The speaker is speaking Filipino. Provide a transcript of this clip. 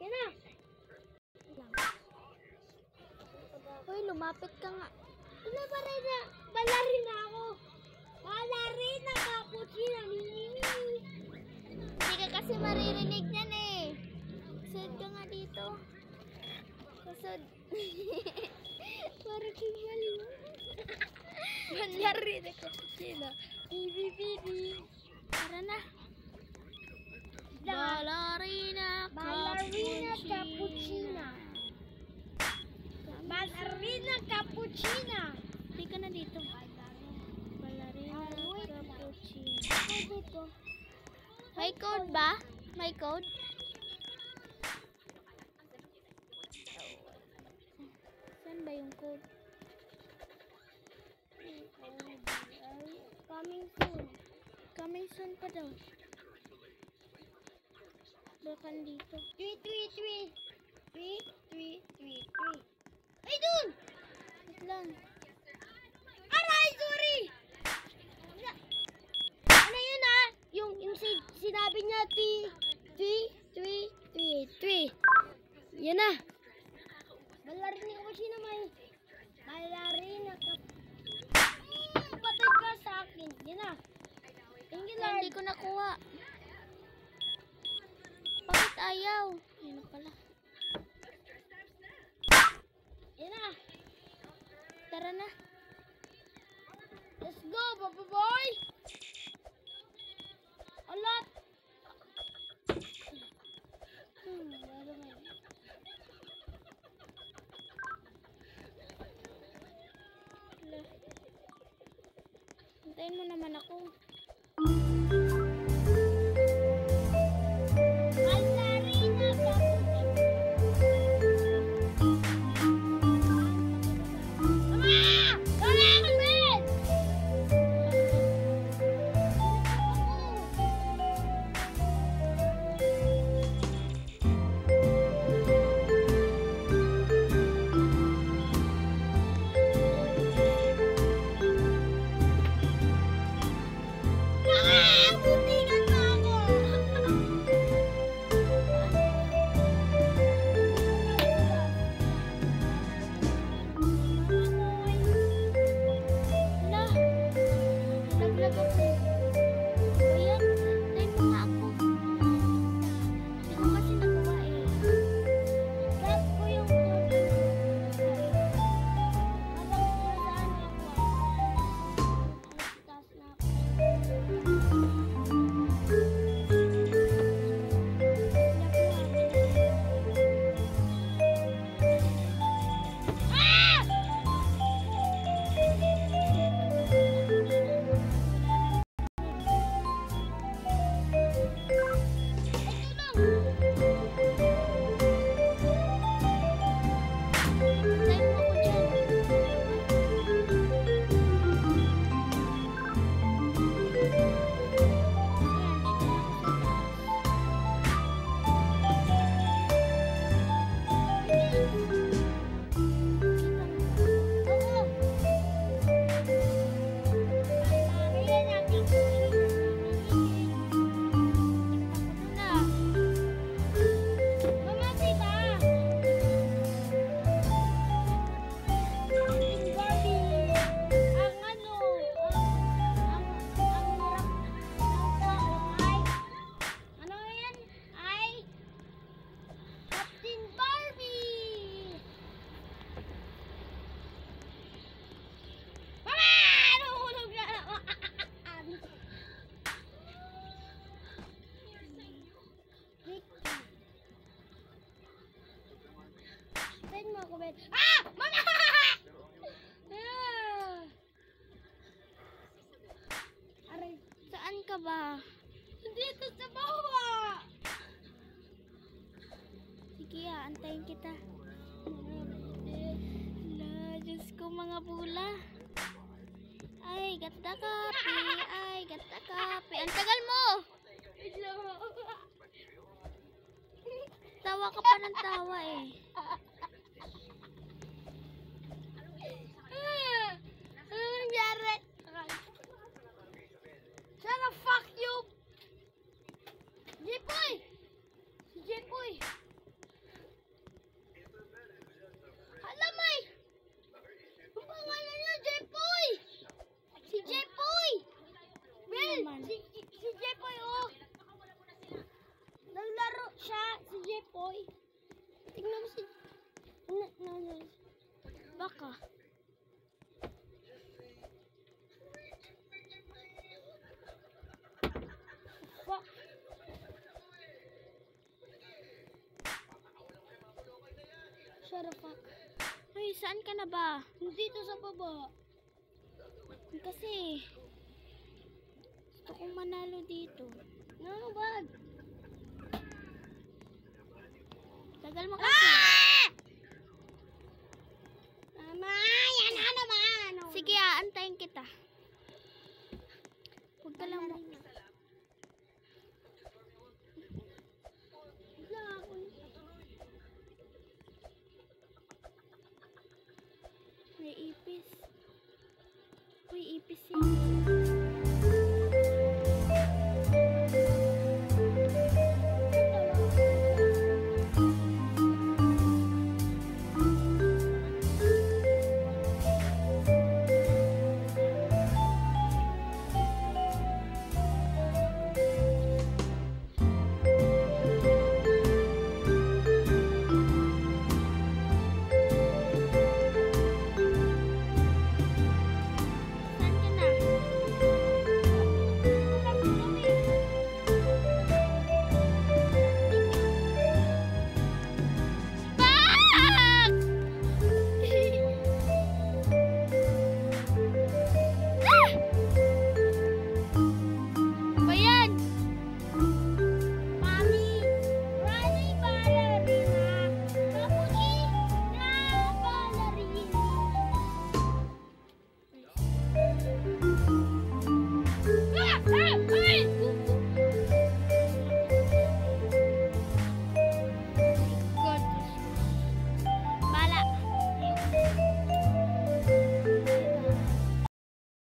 Yan na. Hoy, lumapit ka nga. Ano ba rin na? Balarina ako. Balarina, cappuccino, mimi. Hindi ka kasi maririnig niyan eh. Susod ka nga dito. Susod. Parang kimbalo. Balarina cappuccino. Bibi. Tara na. Balarina cappuccino. Balarina cappuccino. Hindi ka na dito. Balarina cappuccino. Dito. May code ba? May code? Saan ba yung code? Coming soon. Coming soon pa daw. Baka dito. 3. Ay, dun! Wait lang. Aray, sorry! Ano yun ah? Yung sinabi niya, 3. Yan na. Balarina ko siya naman. Balarina ka. Patay ka sa akin. Yan na. Thank you, Lord. Hindi ko nakuha. Bakit ayaw? Ayun pala. Yan na. Tara na. Let's go, Papa Boy! A lot! Hintayin mo naman ako. Balarina cappuccino. Ah! Mama! Aray, Saan ka ba? dito sa bawah! Sige, antayin kita. Ala, Diyos ko mga bula. Ay, ganda kape. Ay, ganda kape. Ang tagal mo! Tawa ka pa ng tawa eh. Ano nangyari? Sana fuck you! Jepoy! Si Jepoy! Jepoy. Tingnan mo si... Baka. Fuck. Shut the fuck. Hoy, saan ka na ba? Dito sa baba. Kasi, gusto kong manalo dito. No, bag. Tagal mo kasi. Mama, yan na naman. Sige, aantayin kita. Huwag ka lang mo. May ipis. Uy, ipis yun.